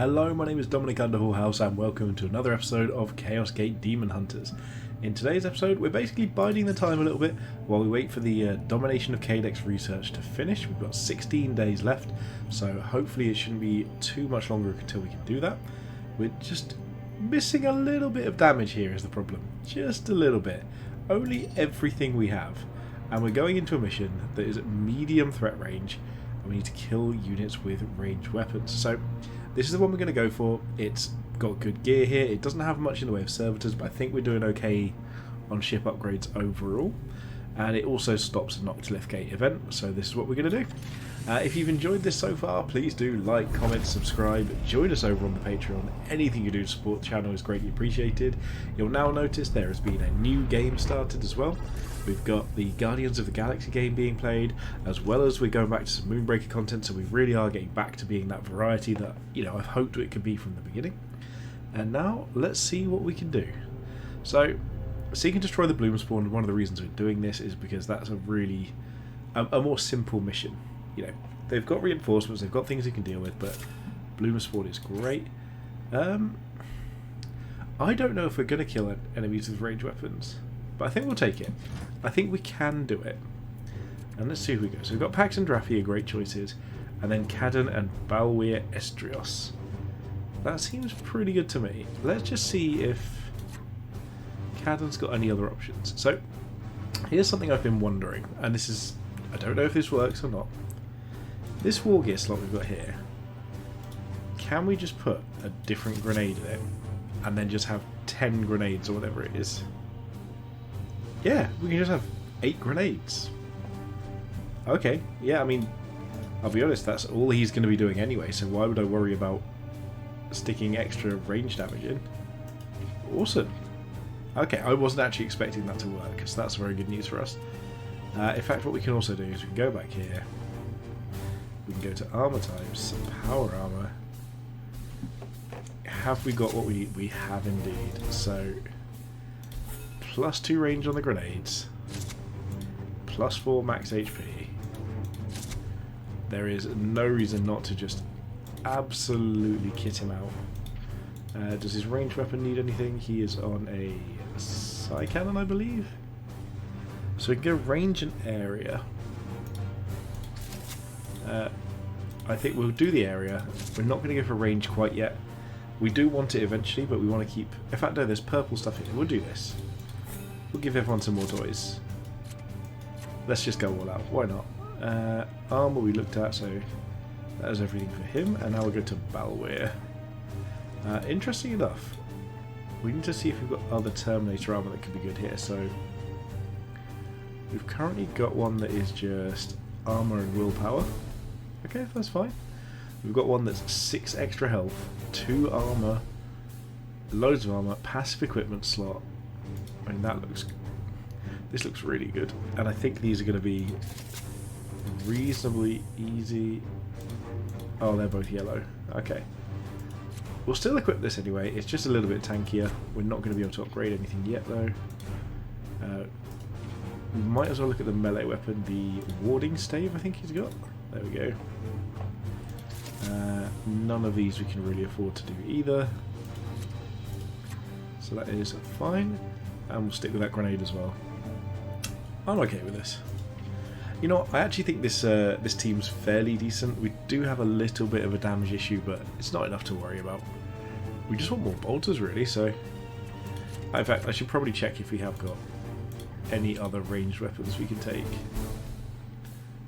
Hello, my name is Dominic Underhallhouse and welcome to another episode of Chaos Gate Demon Hunters. In today's episode, we're basically biding the time a little bit while we wait for the Domination of Kadex research to finish. We've got 16 days left, so hopefully it shouldn't be too much longer until we can do that. We're just missing a little bit of damage here is the problem. Just a little bit. Only everything we have. And we're going into a mission that is at medium threat range, and we need to kill units with ranged weapons. So this is the one we're going to go for. It's got good gear here. It doesn't have much in the way of servitors, but I think we're doing okay on ship upgrades overall. And it also stops a Noctilith Gate event, so this is what we're going to do. If you've enjoyed this so far, please do like, comment, subscribe, join us over on the Patreon. Anything you do to support the channel is greatly appreciated. You'll now notice there has been a new game started as well. We've got the Guardians of the Galaxy game being played, as well as we're going back to some Moonbreaker content, so we really are getting back to being that variety that, you know, I've hoped it could be from the beginning. And now, let's see what we can do. So, seek and destroy the Bloom Spawn. One of the reasons we're doing this is because that's a really a more simple mission. You know, they've got reinforcements, they've got things they can deal with, but Bloom Spawn is great. I don't know if we're going to kill enemies with ranged weapons, but I think we'll take it. I think we can do it. And let's see who we go. So we've got Pax and Draphi, great choices, and then Cadden and Balweir Estrios. That seems pretty good to me. Let's just see if Cadden's got any other options. So here's something I've been wondering, and this is, I don't know if this works or not. This war gear slot we've got here, can we just put a different grenade in it and then just have 10 grenades or whatever it is? Yeah, we can just have 8 grenades. Okay, yeah, I mean, I'll be honest, that's all he's going to be doing anyway, so why would I worry about sticking extra range damage in? Awesome. Okay, I wasn't actually expecting that to work, so that's very good news for us. In fact, what we can also do is we can go back here. We can go to armor types, power armor. Have we got what we have indeed? So +2 range on the grenades, +4 max HP. There is no reason not to just absolutely kit him out. Does his ranged weapon need anything? He is on a Psy Cannon, I believe. So we can go range and area. I think we'll do the area. We're not going to go for range quite yet. We do want it eventually, but we want to keep... In fact, no, there's purple stuff here. We'll do this. We'll give everyone some more toys. Let's just go all out. Why not? Armor we looked at, so that is everything for him. And now we'll go to Balweir. Interesting enough, we need to see if we've got other Terminator armor that could be good here. So we've currently got one that is just armor and willpower. Okay, that's fine. We've got one that's 6 extra health, 2 armor, loads of armor, passive equipment slot. I mean, this looks really good, and I think these are going to be reasonably easy. Oh, they're both yellow. Okay. We'll still equip this anyway. It's just a little bit tankier. We're not going to be able to upgrade anything yet, though. We might as well look at the melee weapon, the warding stave I think he's got. There we go. None of these we can really afford to do either. So that is fine. And we'll stick with that grenade as well. I'm okay with this. You know, I actually think this this team's fairly decent. We do have a little bit of a damage issue, but it's not enough to worry about. We just want more bolters, really, so... In fact, I should probably check if we have got any other ranged weapons we can take.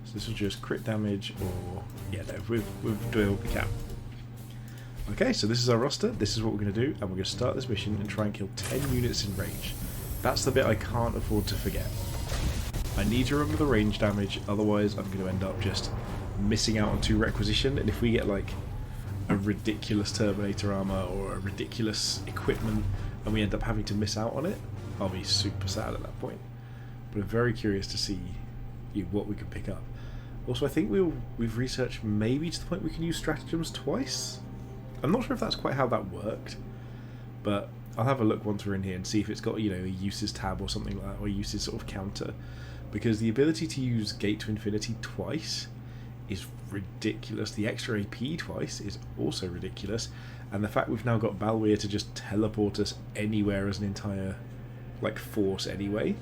So this will just crit damage, or... Yeah, no, we've doing what we can. Okay, so this is our roster, this is what we're going to do, and we're going to start this mission and try and kill 10 units in range. That's the bit I can't afford to forget. I need to remember the range damage, otherwise I'm going to end up just missing out on 2 requisition, and if we get like a ridiculous Terminator armor or a ridiculous equipment and we end up having to miss out on it, I'll be super sad at that point. But I'm very curious to see what we can pick up. Also, I think we've researched maybe to the point we can use stratagems twice. I'm not sure if that's quite how that worked, but I'll have a look once we're in here and see if it's got, you know, a uses tab or something like that, or a uses sort of counter, because the ability to use Gate to Infinity twice is ridiculous. The extra AP twice is also ridiculous. And the fact we've now got Balweir to just teleport us anywhere as an entire like force anyway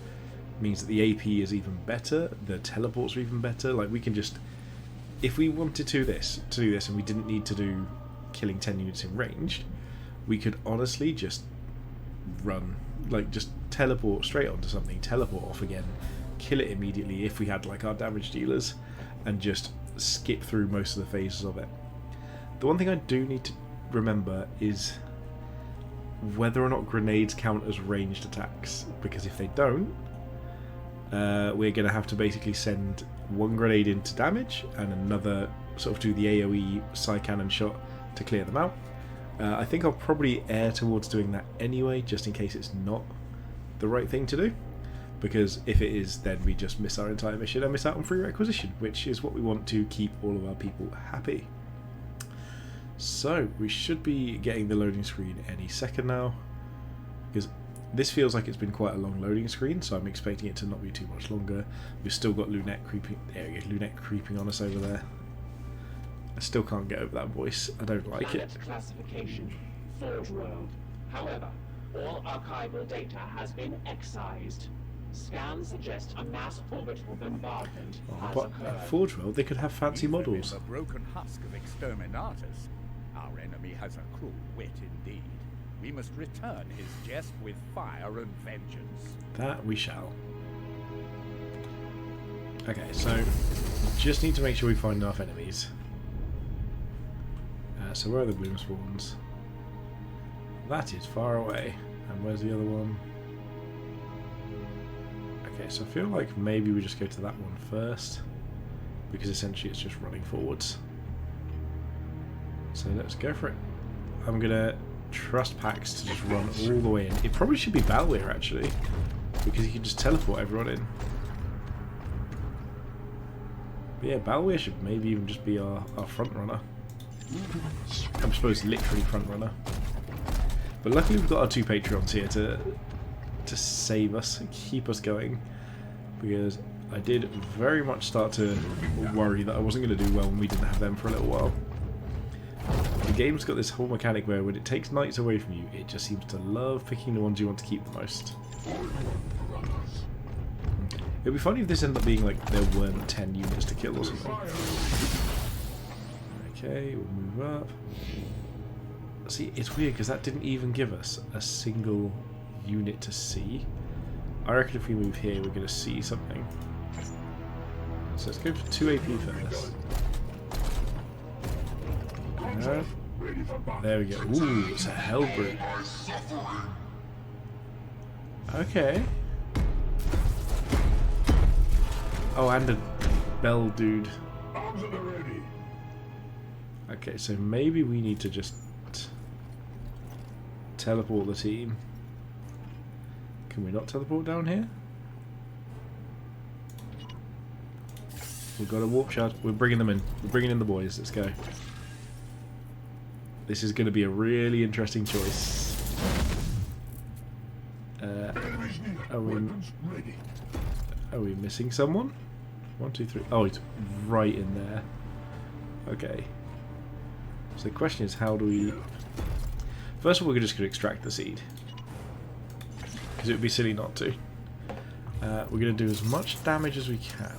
means that the AP is even better, the teleports are even better. Like, we can just, if we wanted to do this and we didn't need to do killing 10 units in ranged, we could honestly just run, like just teleport straight onto something, teleport off again, kill it immediately if we had like our damage dealers, and just skip through most of the phases of it. The one thing I do need to remember is whether or not grenades count as ranged attacks, because if they don't, we're going to have to basically send one grenade into damage and another sort of do the AoE side cannon shot to clear them out. I think I'll probably err towards doing that anyway, just in case it's not the right thing to do, because if it is, then we just miss our entire mission and miss out on free requisition, which is what we want to keep all of our people happy. So we should be getting the loading screen any second now, because this feels like it's been quite a long loading screen, so I'm expecting it to not be too much longer. We've still got Lunette creeping. There we go, Lunette creeping on us over there. I still can't get over that voice. I don't like it. Classification: Forge World. However, all archival data has been excised. Scans suggest a mass orbital bombardment has But occurred. at Forge World, they could have fancy models. A broken husk of exterminatus. Our enemy has a cruel wit indeed. We must return his jest with fire and vengeance. That we shall. Okay, so just need to make sure we find enough enemies. So where are the bloom spawns? That is far away. And where's the other one? Okay, so I feel like maybe we just go to that one first, because essentially it's just running forwards. So let's go for it. I'm gonna trust Pax to just run all the way in. It probably should be Balweir actually, because he can just teleport everyone in. But yeah, Balweir should maybe even just be our front runner. I'm supposed literally front runner. But luckily we've got our 2 Patreons here to save us and keep us going, because I did very much start to worry that I wasn't going to do well when we didn't have them for a little while. The game's got this whole mechanic where when it takes knights away from you, it just seems to love picking the ones you want to keep the most. It'd be funny if this ended up being like there weren't 10 units to kill or something. Okay, we'll move up. See, it's weird because that didn't even give us a single unit to see. I reckon if we move here, we're going to see something. So let's go for 2 AP first. There we go. Ooh, it's a Hellbrute. Okay. Oh, and a Bell dude. Okay, so maybe we need to just teleport the team. Can we not teleport down here? We've got a warp shard. We're bringing them in. We're bringing in the boys. Let's go. This is going to be a really interesting choice. Are we missing someone? 1, 2, 3. Oh, it's right in there. Okay. So the question is, how do we... First of all, we're just going to extract the seed, because it would be silly not to. We're going to do as much damage as we can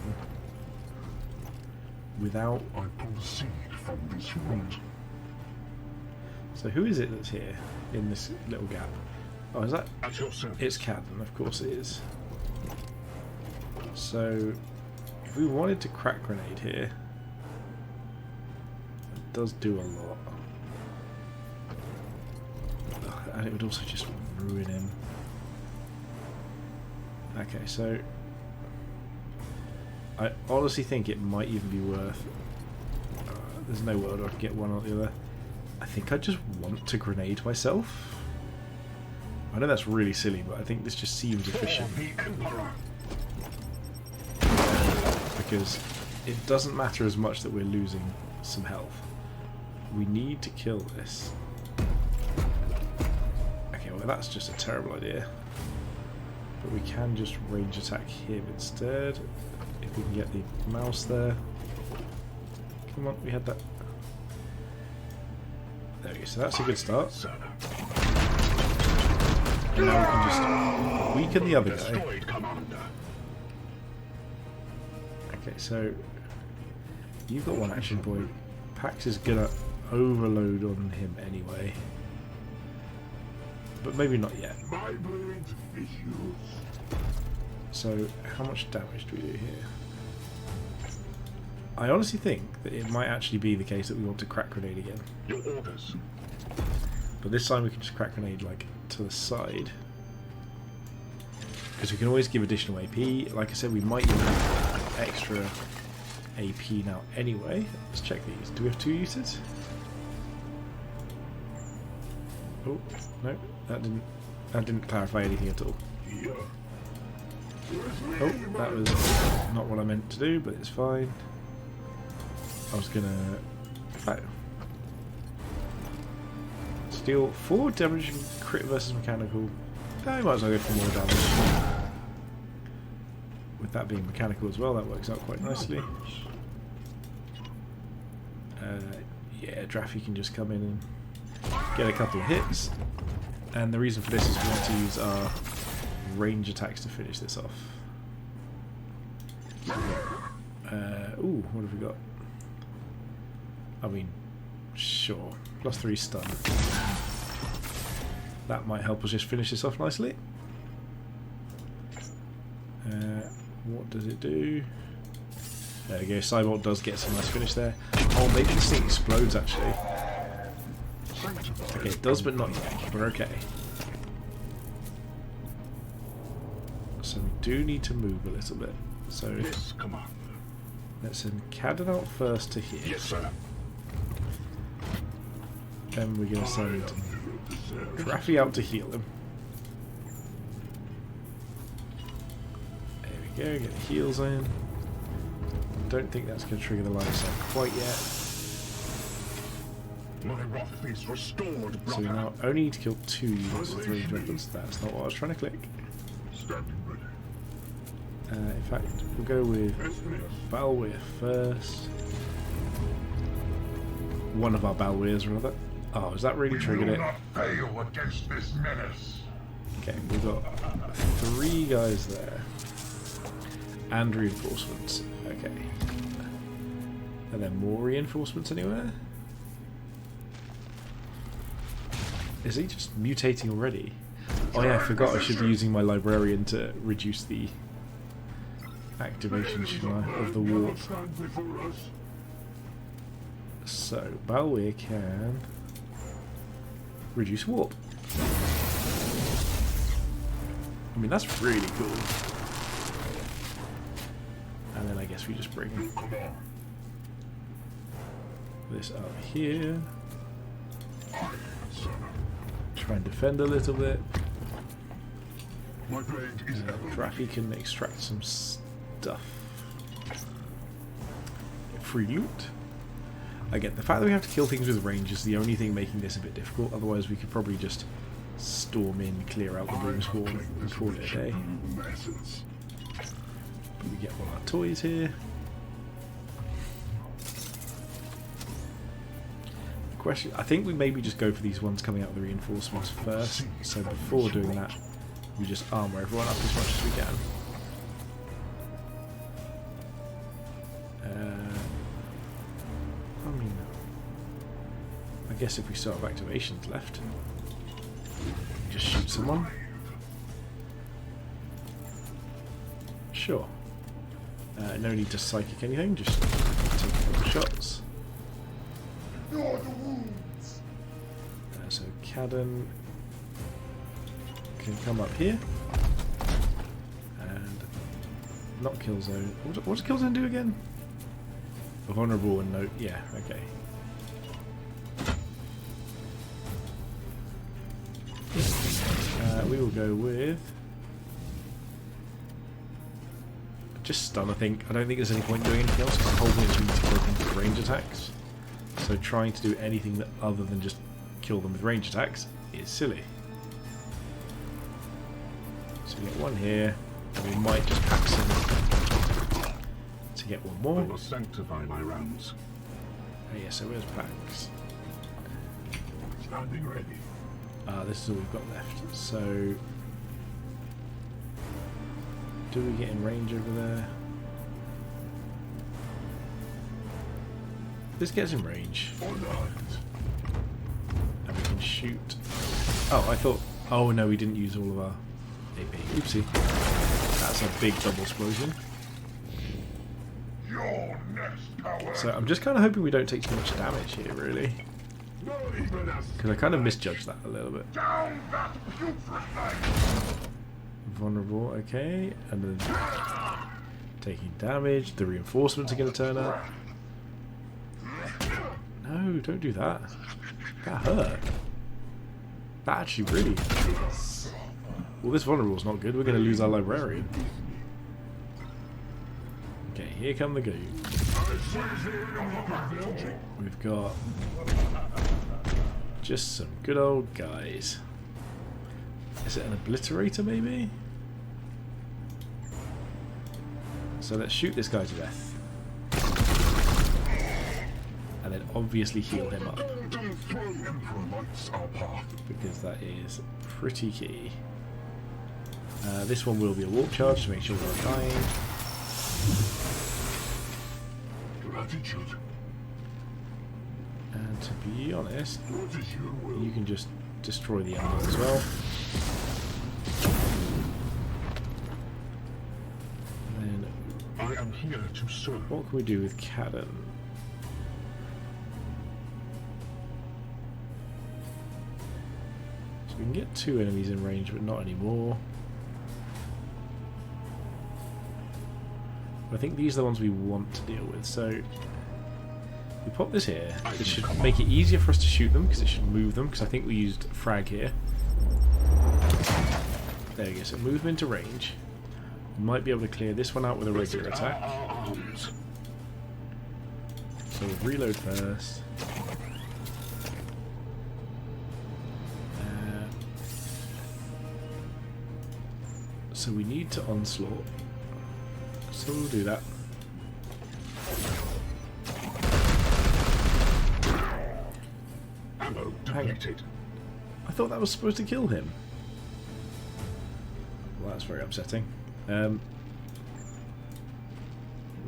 without... I proceed from this route. So who is it that's here in this little gap? Oh, is that... At your service. It's Cadden, of course it is. So if we wanted to crack grenade here, it does do a lot. And it would also just ruin him. Okay, so I honestly think it might even be worth... there's no world I can get one or the other. I think I just want to grenade myself. I know that's really silly, but I think this just seems efficient. Because it doesn't matter as much that we're losing some health. We need to kill this. Okay, well that's just a terrible idea. But we can just range attack him instead. If we can get the mouse there. Come on, we had that. There we go, so that's a good start. And now we can just weaken the other guy. Okay, so you've got one action point. Pax is gonna overload on him anyway. But maybe not yet. So, how much damage do we do here? I honestly think that it might actually be the case that we want to crack grenade again. Your orders. But this time we can just crack grenade like to the side. Because we can always give additional AP. Like I said, we might even have extra AP now anyway. Let's check these. Do we have 2 uses? Oh, no, that didn't clarify anything at all. Oh, that was not what I meant to do, but it's fine. I was gonna steal 4 damage and crit versus mechanical. I might as well go for more damage. With that being mechanical as well, that works out quite nicely. Yeah, Draffy can just come in and get a couple of hits. And the reason for this is we want to use our range attacks to finish this off. Ooh, what have we got? I mean, sure. +3 stun. That might help us just finish this off nicely. What does it do? There we go. Cyborg does get some nice finish there. Oh, maybe this thing explodes actually. Okay, it does, but not yet. We're okay. So we do need to move a little bit. So Yes, Commander. let's send Kaden out first to here. Yes, sir. Then we're going to send Draffy out to heal him. There we go, get the heals in. Don't think that's going to trigger the line of sight quite yet. My wrath is restored, brother. So we now only need to kill 2 units with ranged weapons. That's not what I was trying to click. Standing ready. In fact, we'll go with Balweir first. One of our Balweirs, rather. Oh, has that really triggered We it? will not fail against this menace. Okay, we've got 3 guys there. And reinforcements. Okay. Are there more reinforcements anywhere? Is he just mutating already? Oh yeah, I forgot I should be using my librarian to reduce the activation, shouldn't I, of the warp. Stand before us. So, Balweir can reduce warp. I mean, that's really cool. And then I guess we just bring this up here. Try and defend a little bit. My blade is ever Draffy can extract some stuff. Free loot. Again, the fact that we have to kill things with range is the only thing making this a bit difficult. Otherwise, we could probably just storm in, clear out the room spawn, and call it a day. masses. But we get all our toys here. Question: I think we maybe just go for these ones coming out of the reinforcements first. So before doing that, we just armor everyone up as much as we can. I mean, I guess if we still have activations left, just shoot someone. Sure. No need to psychic anything, just take a couple shots. So Kaden can come up here and not kill zone. What does kill zone do again? Vulnerable and no. Yeah, okay. We will go with just stun, I think. I don't think there's any point doing anything else because the whole point is we need to kill things with range attacks. So trying to do anything that other than just kill them with range attacks is silly. So we get one here, and we might just pack some to get one I more. will sanctify my rounds. Oh yeah, so where's Pax? Standing ready. This is all we've got left. So, do we get in range over there? This gets in range. And we can shoot. Oh, I thought... Oh no, we didn't use all of our AP. Oopsie. That's a big double explosion. Your next power. So I'm just kind of hoping we don't take too much damage here, really. Not even a Because I kind of misjudged that a little bit. down that putrid thing. Vulnerable, okay. And then taking damage. The reinforcements are going to turn up. No, don't do that. That hurt. That actually really... Well, this vulnerable is not good. We're going to lose our librarian. Okay, here come the goons. We've got just some good old guys. Is it an obliterator, maybe? So let's shoot this guy to death. And then obviously heal him up. Because that is pretty key. This one will be a warp charge to make sure we're dying. Gratitude. And to be honest, you can just destroy the enemy as well. And then, I am here to serve. what can we do with Caden? So we can get 2 enemies in range, but not anymore. I think these are the ones we want to deal with. So we pop this here. This should make it easier for us to shoot them because it should move them. Because I think we used frag here. There we go. So move them into range. We might be able to clear this one out with a regular attack. So we'll reload first. So we need to onslaught. So we'll do that. Ammo Hang on. depleted. I thought that was supposed to kill him. Well, that's very upsetting. We'll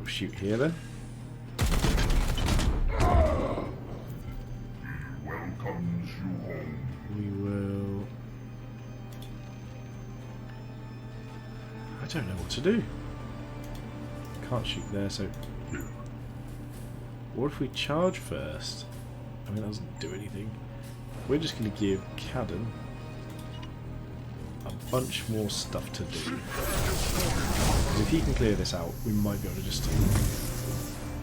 shoot here then. Welcomes you home. We will... I don't know what to do. Can't shoot there, so... What if we charge first? I mean, that doesn't do anything. We're just going to give Caden a bunch more stuff to do. 'Cause if he can clear this out, we might be able to just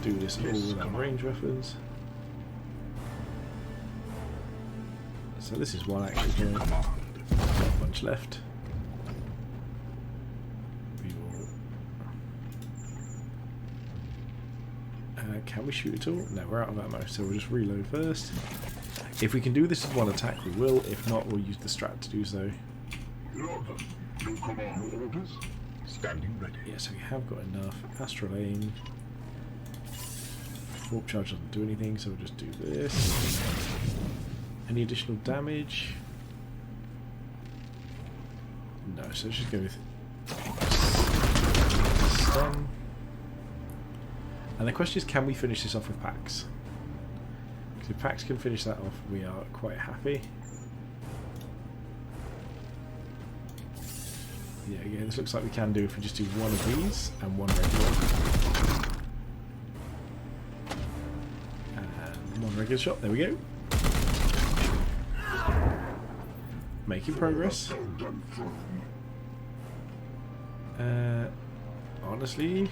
do this all with our range weapons. So this is one action here. Not a bunch left. We will... can we shoot at all? No, we're out of ammo, so we'll just reload first. If we can do this in one attack, we will. If not, we'll use the strat to do so. Your command orders. Standing ready. Yeah, so we have got enough. Astral aim. Warp charge doesn't do anything, so we'll just do this. Any additional damage? No, so let's just go with stun. And the question is, can we finish this off with Pax? Because if Pax can finish that off, we are quite happy. Yeah, again, this looks like we can do if we just do one of these and one regular. And one regular shot, there we go. Making progress. Honestly,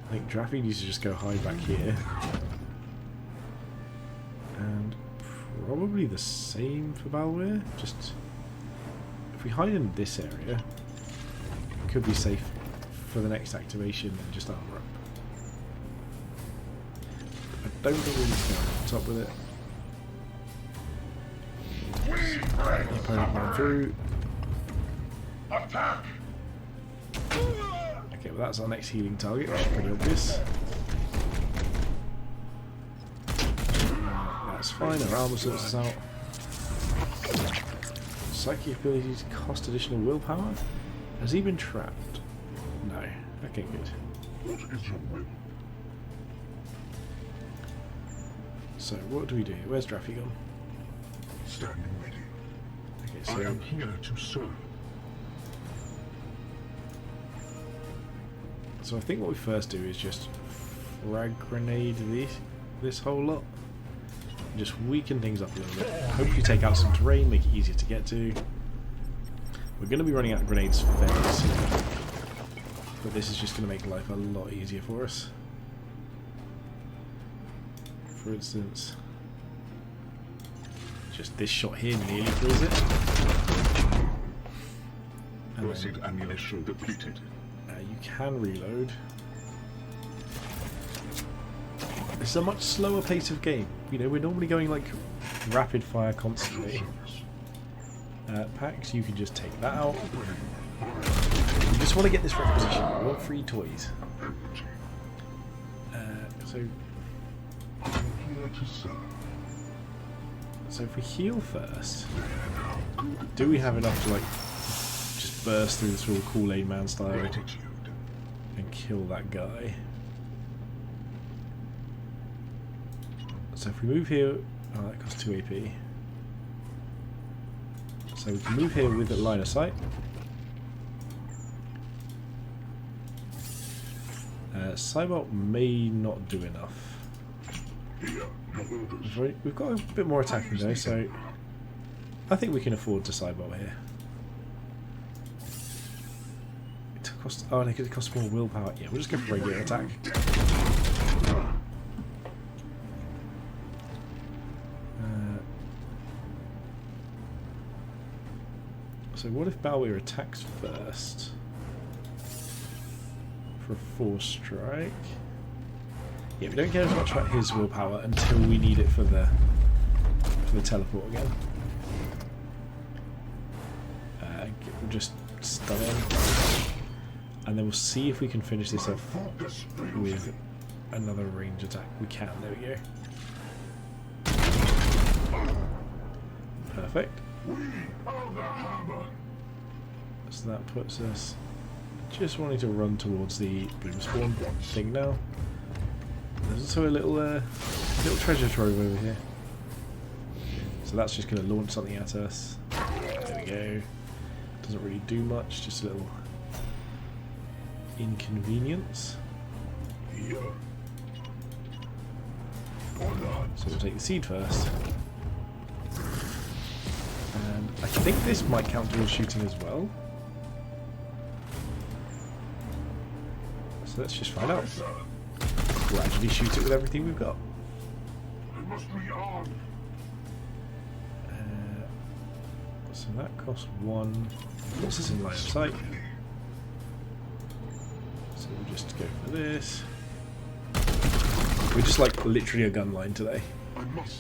I think Draffy needs to just go hide back here. And probably the same for Balware. Just if we hide in this area, it could be safe for the next activation and just armor up. I don't think we need to go on top with it. The opponent going through. Attack! Okay, well that's our next healing target, which is pretty obvious. fine, our armor sorts us out. Psychic abilities cost additional willpower? Has he been trapped? No. Okay, good. What is your will? So, what do we do? Where's Draffy gone? Standing ready. Okay, I so am here to serve. so I think what we first do is just frag grenade this whole lot. Just weaken things up a little bit. Hopefully take out some terrain, make it easier to get to. We're going to be running out of grenades fairly soon. But this is just going to make life a lot easier for us. For instance, just this shot here nearly kills it. And Blessed then, ammunition depleted. you can reload. It's a much slower pace of game. You know, we're normally going like rapid fire constantly. Packs, you can just take that out. You just want to get this requisition. We want free toys. So if we heal first, do we have enough to like just burst through this real Kool-Aid Man style and kill that guy? So if we move here, oh, that costs 2 AP. So we can move here with a line of sight. Cybot may not do enough. We've got a bit more attacking though, so I think we can afford to Cybot here. It costs, oh, it costs more willpower. Yeah, we'll just go for regular attack. So what if Balweir attacks first for a 4 strike? Yeah, we don't care as much about his willpower until we need it for the teleport again. We'll just stun him, and then we'll see if we can finish this off with another range attack. We can. There we go. Perfect. So that puts us just wanting to run towards the bloom spawn thing now. There's also a little treasure trove over here. So that's just going to launch something at us. There we go. Doesn't really do much, just a little inconvenience. So we'll take the seed first. And I think this might count towards shooting as well. So let's just find out. We'll actually shoot it with everything we've got. So that costs 1. Puts us in line of sight. So we'll just go for this. We're just like literally a gun line today.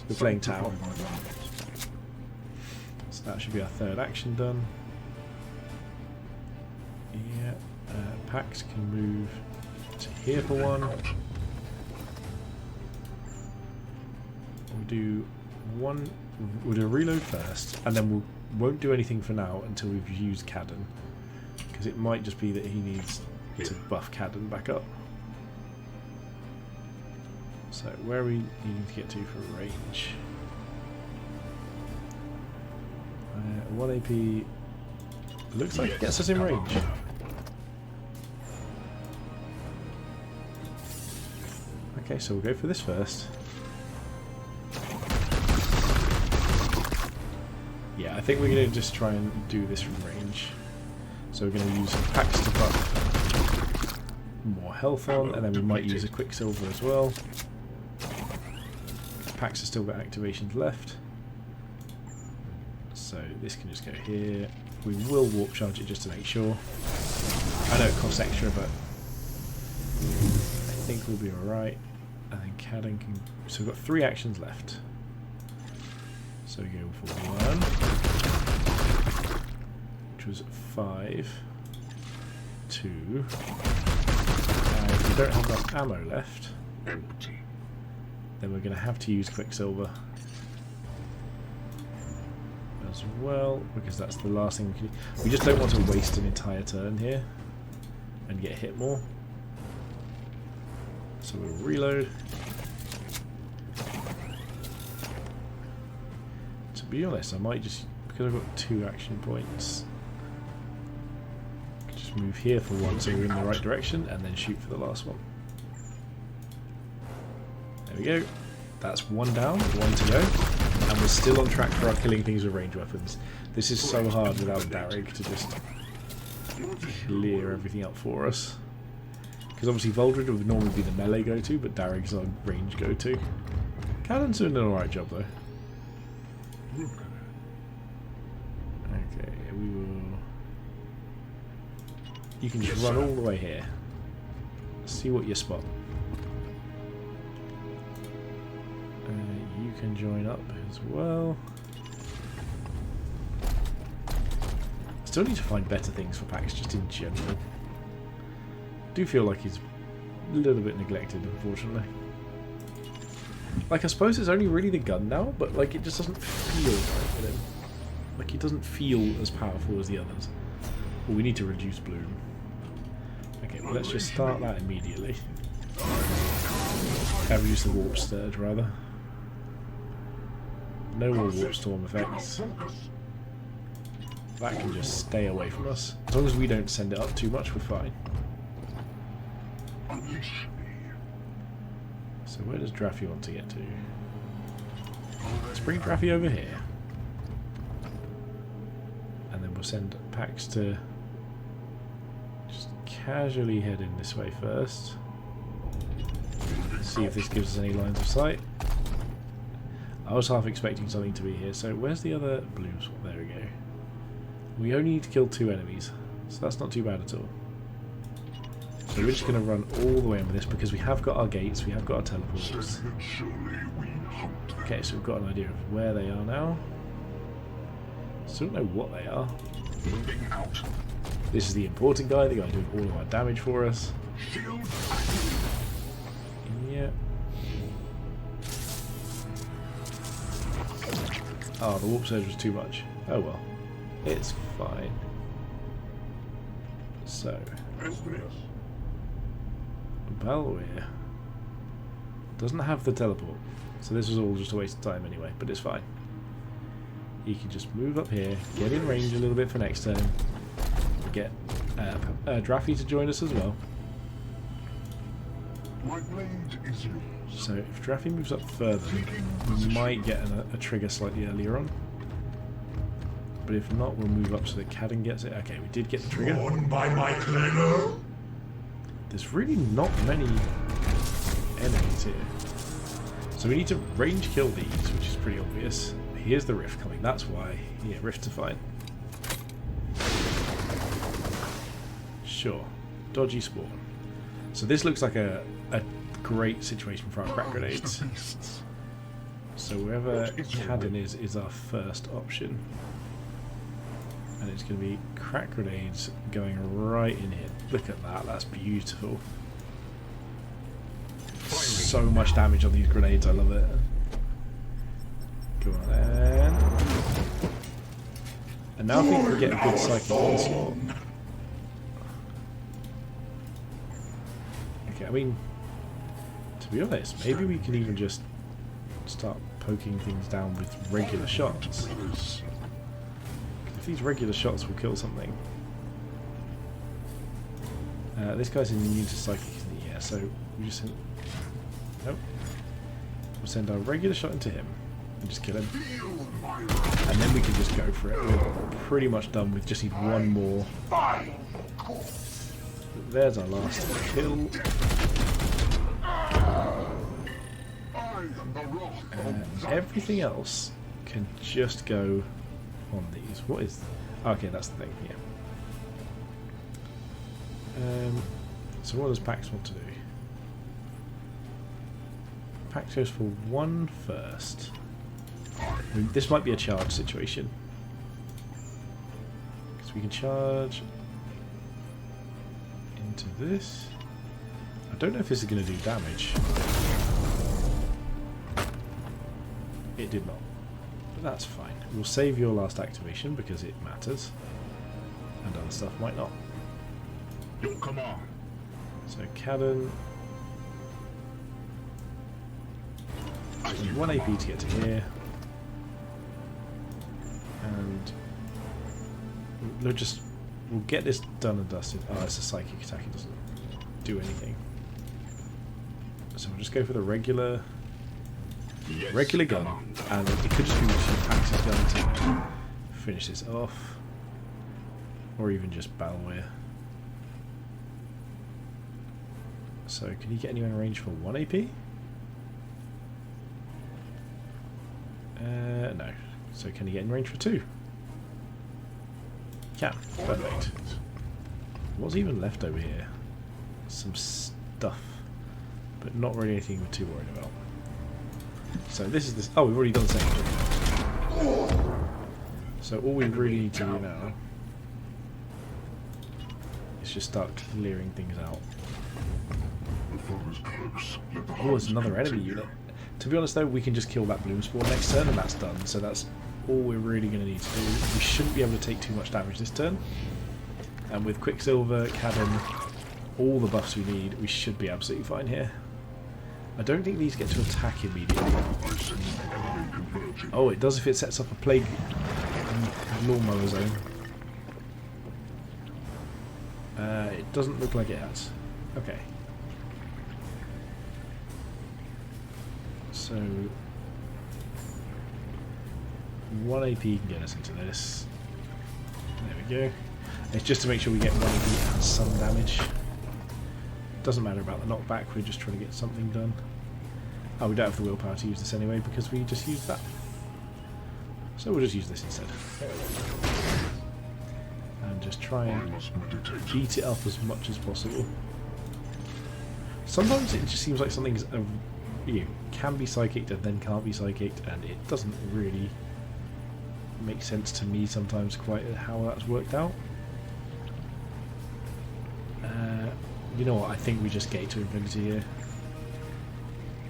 We're playing Tau. So that should be our 3rd action done. Yeah, Pax can move to here for 1. We'll do a reload first, and then we won't do anything for now until we've used Kaden, because it might just be that he needs to buff Kaden back up. So where are we needing to get to for range? 1 AP looks like it gets us in range. Okay, so we'll go for this first. Yeah, I think we're going to just try and do this from range. So we're going to use Pax to put more health on, and then we might use a Quicksilver as well. Pax has still got activations left. So this can just go here. We will warp charge it just to make sure. I know it costs extra, but I think we'll be alright. And then Kaden can... So we've got 3 actions left. So we go for 1, which was 5, 2, and if we don't have enough ammo left, then we're going to have to use Quicksilver. as well, because that's the last thing we can do. We just don't want to waste an entire turn here and get hit more. So we'll reload. To be honest, I might just, because I've got 2 action points, just move here for one so we're in the right direction and then shoot for the last one. There we go. That's 1 down, 1 to go. And we're still on track for our killing things with range weapons. This is so hard without Darrig to just clear everything up for us. Because obviously Voldred would normally be the melee go-to, but Darrig's our range go-to. Cannon's doing an alright job though. Okay, we will... You can just run all the way here. See what you spot. You can join up as well. Still need to find better things for Pax just in general. Do feel like he's a little bit neglected, unfortunately. Like, I suppose it's only really the gun now, but like it just doesn't feel right with him. Like, he doesn't feel as powerful as the others. Well, we need to reduce bloom. Okay, well, let's just start that immediately. Have used the warp sturge rather. No more warp storm effects. That can just stay away from us. As long as we don't send it up too much, we're fine. So where does Draffy want to get to? Let's bring Draffy over here. And then we'll send Pax to just casually head in this way first. See if this gives us any lines of sight. I was half expecting something to be here. So where's the other blue spot? There we go. We only need to kill 2 enemies. So that's not too bad at all. So we're just going to run all the way over this because we have got our gates, we have got our teleporters. Okay, so we've got an idea of where they are now. Still don't know what they are. This is the important guy, the guy doing all of our damage for us. Yeah. Oh, the warp surge was too much. Oh well. It's fine. So. Balweir doesn't have the teleport, so this was all just a waste of time anyway, but it's fine. He can just move up here, get in range a little bit for next turn, get Draffy to join us as well. So if Draffy moves up further, we might get a trigger slightly earlier on. But if not, we'll move up so that Kaden gets it. Okay, we did get the trigger. There's really not many enemies here. So we need to range kill these, which is pretty obvious. Here's the rift coming, that's why. Yeah, rifts are fine. Sure. Dodgy spawn. So this looks like a great situation for our crack grenades. So wherever Kaden is our first option. And it's going to be crack grenades going right in here. Look at that, that's beautiful. So much damage on these grenades, I love it. Go on then. And now I think we get a good psychic onslaught. Okay, I mean, to be honest, maybe we can even just start poking things down with regular shots. If these regular shots will kill something. This guy's immune to psychic, isn't he? Yeah, so we just send... Nope. We'll send our regular shot into him and just kill him. And then we can just go for it. We're pretty much done with just need one more. There's our last kill. Everything else can just go on these. What is... Okay, that's the thing, yeah. So what does Pax want to do? Pax goes for 1 first. I mean, this might be a charge situation. Because we can charge into this. I don't know if this is going to do damage. It did not. But that's fine. We'll save your last activation because it matters. And other stuff might not. Your command. So Cadden. As you 1 AP command. to get to here. And we'll get this done and dusted. Oh, it's a psychic attack, it doesn't do anything. So we'll just go for the regular Yes, gun. Commander. And it could just be she attacks his gun to finish this off. Or even just Balware. So can you get anyone in range for 1 AP? No. So can you get in range for 2? Can. Perfect. What's even left over here? Some stuff. But not really anything we're too worried about. So this is this. Oh, we've already done the second job. So all we really need to do now is just start clearing things out. The foe is close. Let the Oh, there's hunt another enemy continue. unit. To be honest though, we can just kill that bloom spawn next turn and that's done. So that's all we're really going to need to do. We shouldn't be able to take too much damage this turn. And with Quicksilver, Cadden, all the buffs we need, we should be absolutely fine here. I don't think these get to attack immediately. I sense the enemy converging. Oh, it does if it sets up a plague lawnmower zone. It doesn't look like it has. Okay. So 1 AP can get us into this. There we go. It's just to make sure we get 1 AP and some damage. Doesn't matter about the knockback, we're just trying to get something done. Oh, we don't have the willpower to use this anyway because we just used that. So we'll just use this instead. And just try I and must meditate. beat it up as much as possible. Sometimes it just seems like something's can be psychic and then can't be psychic, and it doesn't really make sense to me sometimes quite how that's worked out. You know what, I think we just gate to infinity here.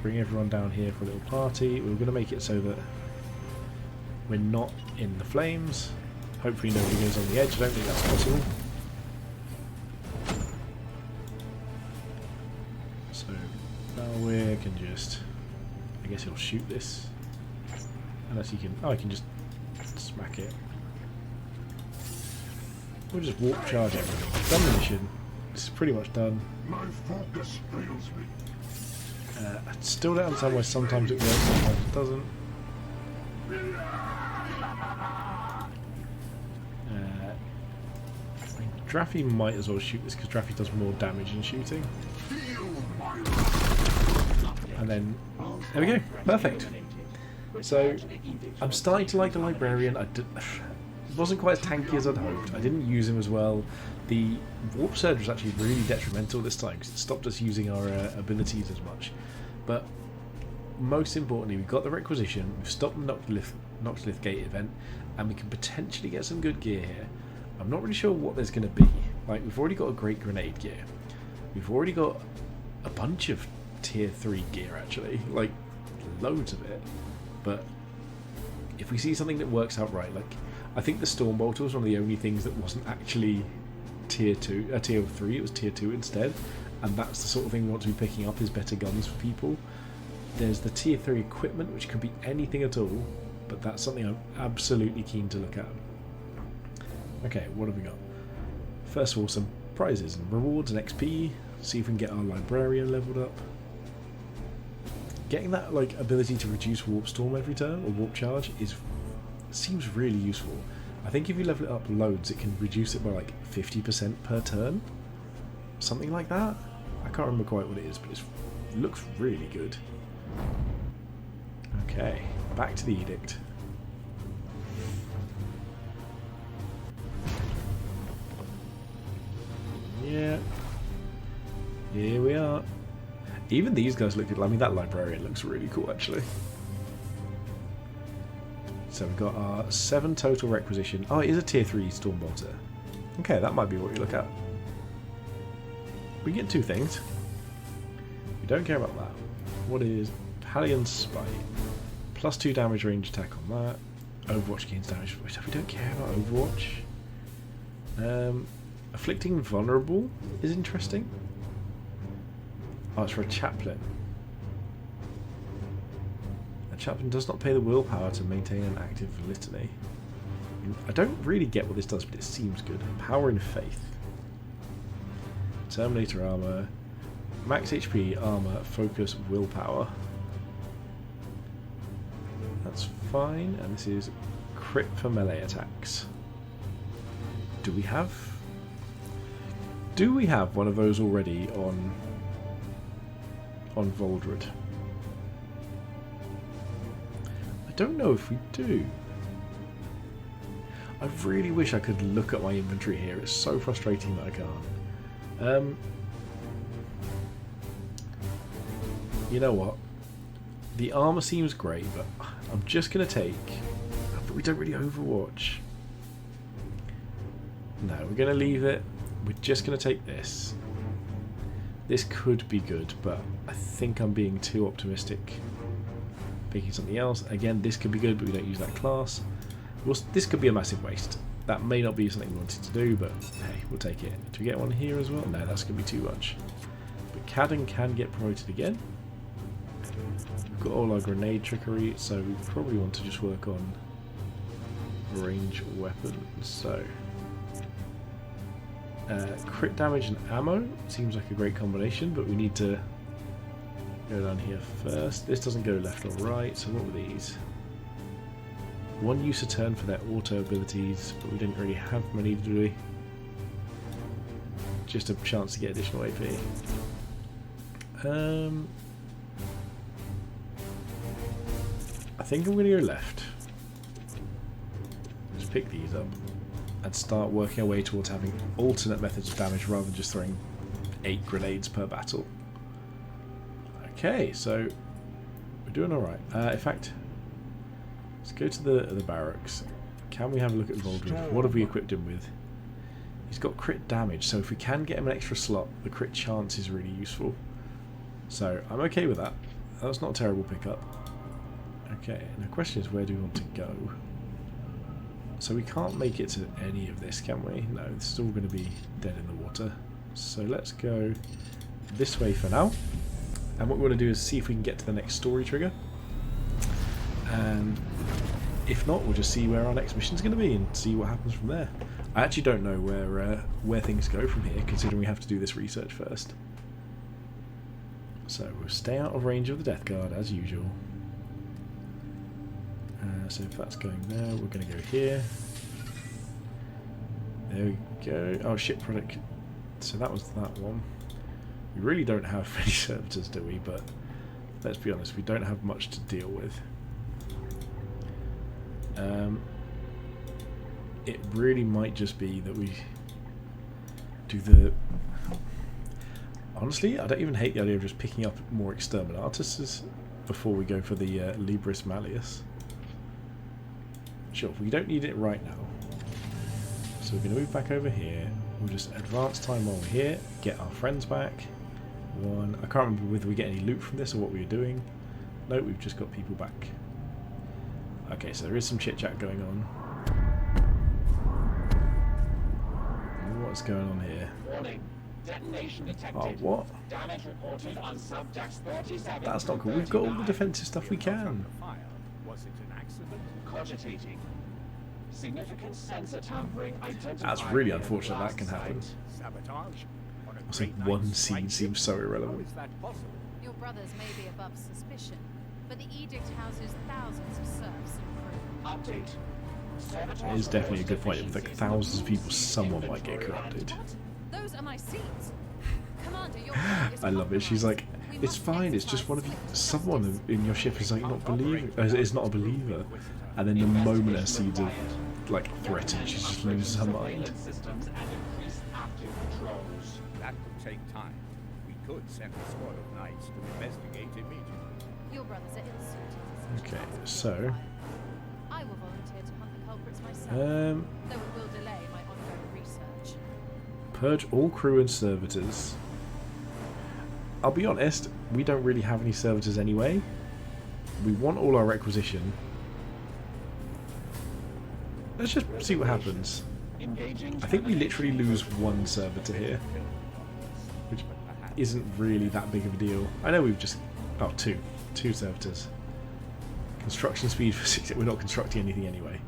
Bring everyone down here for a little party. We're going to make it so that we're not in the flames. Hopefully nobody goes on the edge. I don't think that's possible. So Balware can just, I guess he'll shoot this. Unless he can, oh, he can just smack it. We'll just warp charge everything. Done the mission. This is pretty much done. My focus fails me. I still don't understand why sometimes it works, sometimes it doesn't. I mean, Draffy might as well shoot this because Draffy does more damage in shooting. And then, there we go, perfect. So, I'm starting to like the Librarian. It wasn't quite as tanky as I'd hoped. I didn't use him as well. The Warp Surge was actually really detrimental this time because it stopped us using our abilities as much. But most importantly, we've got the Requisition, we've stopped the Noctilith Gate event, and we can potentially get some good gear here. I'm not really sure what there's going to be. Like, we've already got a great grenade gear. We've already got a bunch of tier 3 gear actually, like loads of it. But if we see something that works out right, like I think the Stormbolter was one of the only things that wasn't actually tier 3, it was tier 2 instead, and that's the sort of thing we want to be picking up, is better guns for people. There's the tier 3 equipment, which could be anything at all, but that's something I'm absolutely keen to look at. Okay, what have we got? First of all, some prizes and rewards and XP. See if we can get our Librarian leveled up. Getting that like ability to reduce Warp Storm every turn, or Warp Charge, seems really useful. I think if you level it up loads, it can reduce it by like 50% per turn. Something like that. I can't remember quite what it is, but it looks really good. Okay, back to the Edict. Yeah. Here we are. Even these guys look good. I mean, that Librarian looks really cool, actually. So we've got our 7 total requisition. Oh, it is a tier 3 Stormbolter. Okay, that might be what we look at. We get 2 things. We don't care about that. What is Pallion Spite? +2 damage range attack on that. Overwatch gains damage. We don't care about Overwatch. Afflicting vulnerable is interesting. Oh, it's for a chaplain. A chaplain does not pay the willpower to maintain an active litany. I don't really get what this does, but it seems good. Power and faith. Terminator armor. Max HP, armor, focus, willpower. That's fine. And this is crit for melee attacks. Do we have one of those already on Voldred? I don't know if we do. I really wish I could look at my inventory here. It's so frustrating that I can't. You know what? The armor seems great, but I'm just going to take... But we don't really Overwatch. No, we're going to leave it. We're just going to take this. This could be good, but I think I'm being too optimistic. Picking something else. Again, this could be good, but we don't use that class. Well, this could be a massive waste. That may not be something we wanted to do, but hey, we'll take it. Do we get one here as well? No, that's going to be too much. But Kaden can get promoted again. We've got all our grenade trickery, so we probably want to just work on range weapons. So, crit damage and ammo seems like a great combination, but we need to go down here first. This doesn't go left or right, so what were these? One use a turn for their auto abilities, but we didn't really have many, do we? Just a chance to get additional AP. I think I'm going to go left. Just pick these up and start working our way towards having alternate methods of damage rather than just throwing 8 grenades per battle. Okay, so we're doing alright. In fact, let's go to the barracks. Can we have a look at Voldred? What have we equipped him with? He's got crit damage, so if we can get him an extra slot, the crit chance is really useful. So I'm okay with that. That's not a terrible pickup. Okay, and the question is, where do we want to go? So we can't make it to any of this, can we? No, this is all going to be dead in the water. So let's go this way for now. And what we want to do is see if we can get to the next story trigger. And if not, we'll just see where our next mission is going to be and see what happens from there. I actually don't know where things go from here, considering we have to do this research first. So we'll stay out of range of the Death Guard as usual. So if that's going there, we're going to go here. There we go. Oh, ship product. So that was that one. We really don't have many servitors, do we? But let's be honest, we don't have much to deal with. It really might just be that we do the... Honestly, I don't even hate the idea of just picking up more Exterminatus before we go for the Libris Malleus. Sure, we don't need it right now. So we're going to move back over here. We'll just advance time while we're here, get our friends back. I can't remember whether we get any loot from this or what we were doing. No, we've just got people back. Okay, so there is some chit chat going on. What's going on here? Warning. Detonation detected. Oh, what? Damage reported on subdeck 37. That's not cool. We've got all the defensive stuff we can. Was it an accident? Cogitating. Significant sensor tampering identified. That's really unfortunate that can happen. Sabotage? On a I think great one night scene strike seems ship? so How irrelevant. is that possible? Your brothers may be above suspicion, but the edict houses thousands of serfs and crew. Update. It is definitely a good point. With like thousands of people, someone might get corrupted. Those are my seats. Commander, your is I love it. She's like, we it's must fine. It's just one of you. Someone in your ship is like is not a believer, and then the moment her seeds are like threatened, she just loses her mind. Systems and increased active controls. That would take time. We could send a squad of knights to investigate immediately. Your brothers are ill-suited. Okay, so I will volunteer to hunt the culprits myself, though it will delay my ongoing research. purge all crew and servitors. I'll be honest, we don't really have any servitors anyway. We want all our requisition. let's just see what happens. Engaging. I think we literally lose one servitor here, which isn't really that big of a deal. I know we've just... oh, two servitors. Construction speed for 6. We're not constructing anything anyway.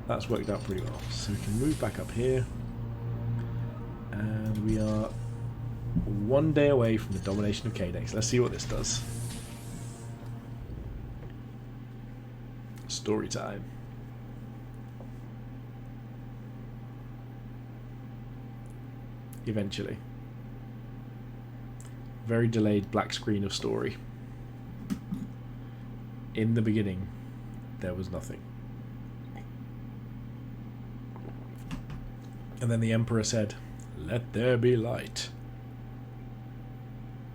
That's worked out pretty well. So we can move back up here. And we are 1 day away from the domination of Kadex. Let's see what this does. Story time. Eventually. Very delayed black screen of story. In the beginning, there was nothing. And then the Emperor said, "Let there be light."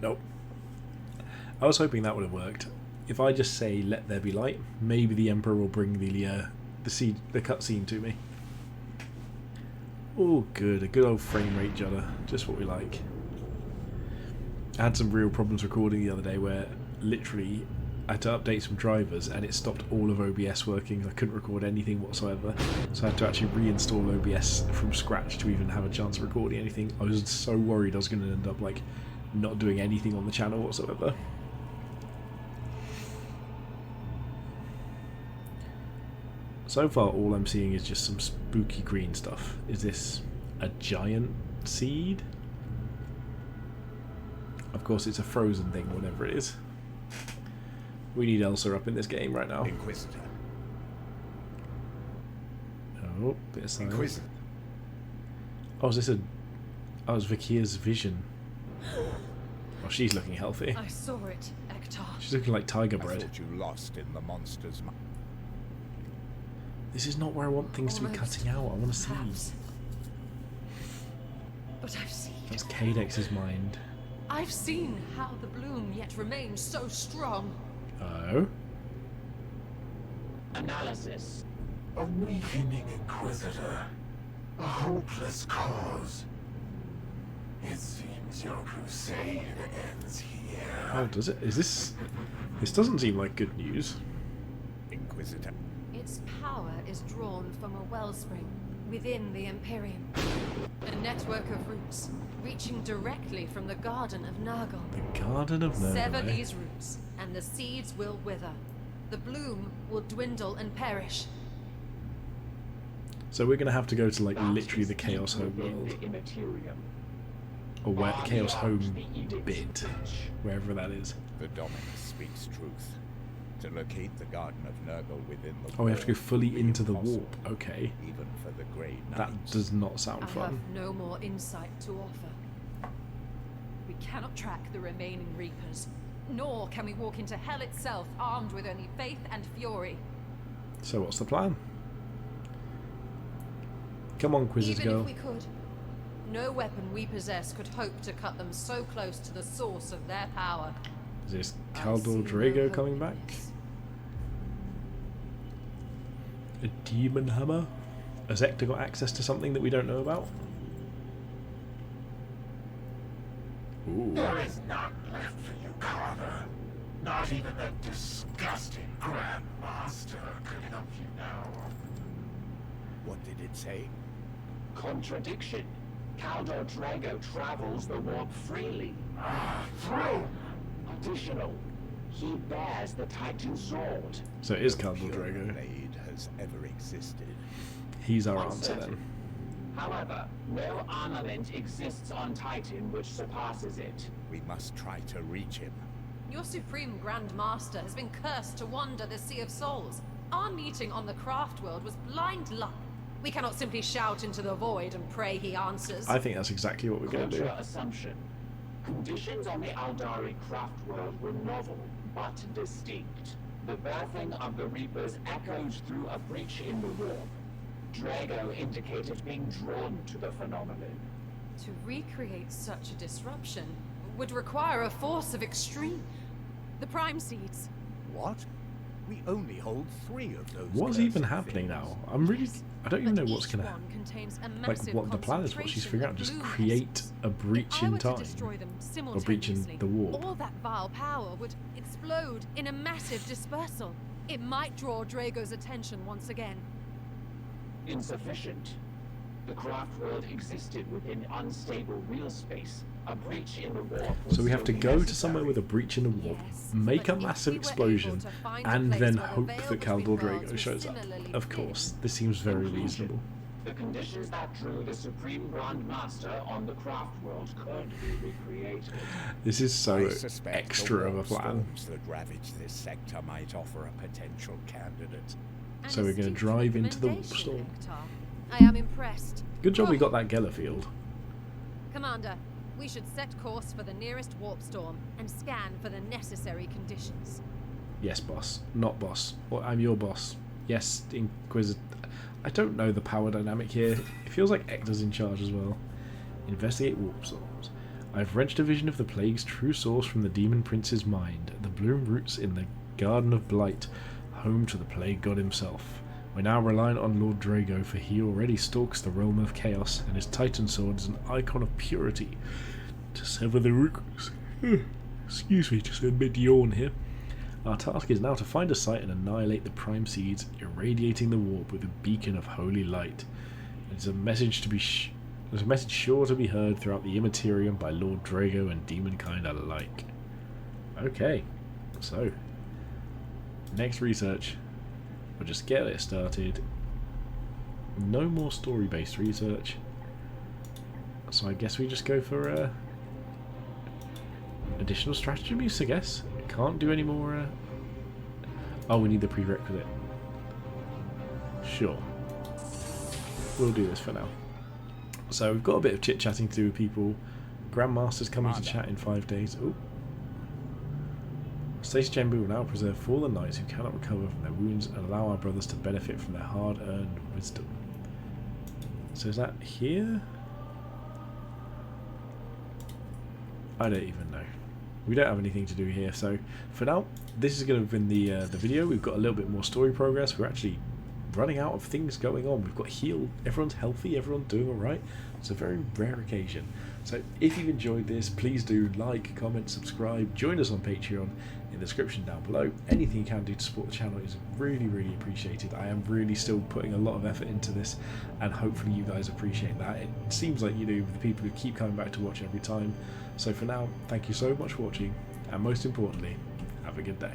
Nope. I was hoping that would have worked. If I just say, "Let there be light," maybe the Emperor will bring the cutscene to me. Oh, good. A good old frame rate judder. Just what we like. I had some real problems recording the other day where literally I had to update some drivers and it stopped all of OBS working. I couldn't record anything whatsoever. So I had to actually reinstall OBS from scratch to even have a chance of recording anything. I was so worried I was going to end up like not doing anything on the channel whatsoever. So far all I'm seeing is just some spooky green stuff. Is this a giant seed? Of course it's a frozen thing, whatever it is. We need Elsa up in this game right now. Inquisitor. Oh, bit of silence. Inquisitor. Oh, is this a... oh, it's Vikia's vision. Oh, she's looking healthy. I saw it, Ektar. She's looking like tiger I bread. thought you lost in the monster's mind. This is not where I want things to be Almost, cutting out. I want to see. perhaps. But I've seen. That's Kadex's mind. I've seen how the bloom yet remains so strong. Oh? Analysis. A weakening Inquisitor. A hopeless cause. It seems your crusade ends here. Oh, does it? Is this... this doesn't seem like good news. Inquisitor. Its power is drawn from a wellspring within the Imperium. A network of roots reaching directly from the Garden of Nurgle. The Garden of Nurgle. Sever these roots, and the seeds will wither. The bloom will dwindle and perish. So we're going to have to go to like literally the Chaos Home world. The Immaterium. Or where On the Chaos arch, Home the Edict's bit. reach. Wherever that is. The Dominus speaks truth. To locate the Garden of Nurgle within the Oh, we have to go wall fully will be into the impossible, warp. Okay. Even for the Grey Knights. That does not sound I have fun. no more insight to offer. We cannot track the remaining Reapers, nor can we walk into hell itself armed with only faith and fury. So what's the plan? Come on, Quizzes Even girl. if we could, no weapon we possess could hope to cut them so close to the source of their power. Is this I see Caldor no Drago hope coming in back? this. A demon hammer? Has Hector got access to something that we don't know about? Ooh. There is none left for you, Carver. Not even that disgusting Grand Master could help you now. What did it say? Contradiction. Caldor Drago travels the warp freely. Throne! Additional. He bears the Titan sword. So it is No Caldor pure Drago. blade has ever existed. He's our answer Uncertain. then. However, no armament exists on Titan which surpasses it. We must try to reach him. Your Supreme Grand Master has been cursed to wander the Sea of Souls. Our meeting on the Craft World was blind luck. We cannot simply shout into the void and pray he answers. I think that's exactly what we're going to do. Contra assumption. Conditions on the Aldari craft world were novel, but distinct. The birthing of the Reapers echoed through a breach in the warp. Drago indicated being drawn to the phenomenon. To recreate such a disruption would require a force of extreme. The Prime Seeds. What? We only hold 3 of those. What's cursed even happening things. now? I'm really... I don't even But know what's each going to... one contains a like massive what the plan is, what she's concentration figuring of out. Just bloom create essence. a breach If I in were to time. destroy them Or breach in simultaneously, the warp. all that vile power would explode in a massive dispersal. It might draw Drago's attention once again. Insufficient. The craft world existed within unstable real space. A breach in the warp was So we have to still go to somewhere with a breach in the warp, Yes, make a but if massive we were explosion, able to find a and place then where the hope veil that between Caldor worlds Drago was shows up. similarly Of course, this seems very Conclusion. reasonable. The conditions that drew the Supreme Grand Master on the craft world could be recreated. This is so I suspect extra the of a war plan. storms that ravage this sector might offer a potential candidate. So we're going to drive into the warp storm. I am impressed. Good job we Oh, got that Geller field. Commander, we should set course for the nearest warp storm and scan for the necessary conditions. Yes, boss. Not boss. Well, I'm your boss. Yes, Inquisitor. I don't know the power dynamic here. It feels like Ector's in charge as well. Investigate warp storms. I've wrenched a vision of the plague's true source from the Demon Prince's mind. The bloom roots in the Garden of Blight, home to the plague god himself. We're now reliant on Lord Drago, for he already stalks the realm of chaos, and his Titan sword is an icon of purity. To sever the roots. Excuse me, just a mid yawn here. Our task is now to find a site and annihilate the prime seeds, irradiating the warp with a beacon of holy light. It's a message there's a message sure to be heard throughout the Immaterium by Lord Drago and demonkind alike. Okay, so next research. We'll just get it started. No more story-based research. So I guess we just go for additional strategy use, I guess. Can't do any more. Oh, we need the prerequisite. Sure. We'll do this for now. So we've got a bit of chit-chatting to do with people. Grandmaster's coming to chat in 5 days. Oh. Stacey Chamber will now preserve fallen knights who cannot recover from their wounds and allow our brothers to benefit from their hard-earned wisdom. So is that here? I don't even know. We don't have anything to do here, so for now, this is going to have been the video. We've got a little bit more story progress. We're actually running out of things going on. We've got healed. Everyone's healthy. Everyone's doing all right. It's a very rare occasion. So if you've enjoyed this, please do like, comment, subscribe. Join us on Patreon in the description down below. Anything you can do to support the channel is really, really appreciated. I am really still putting a lot of effort into this, and hopefully you guys appreciate that. It seems like you do with the people who keep coming back to watch every time. So for now, thank you so much for watching, and most importantly, have a good day.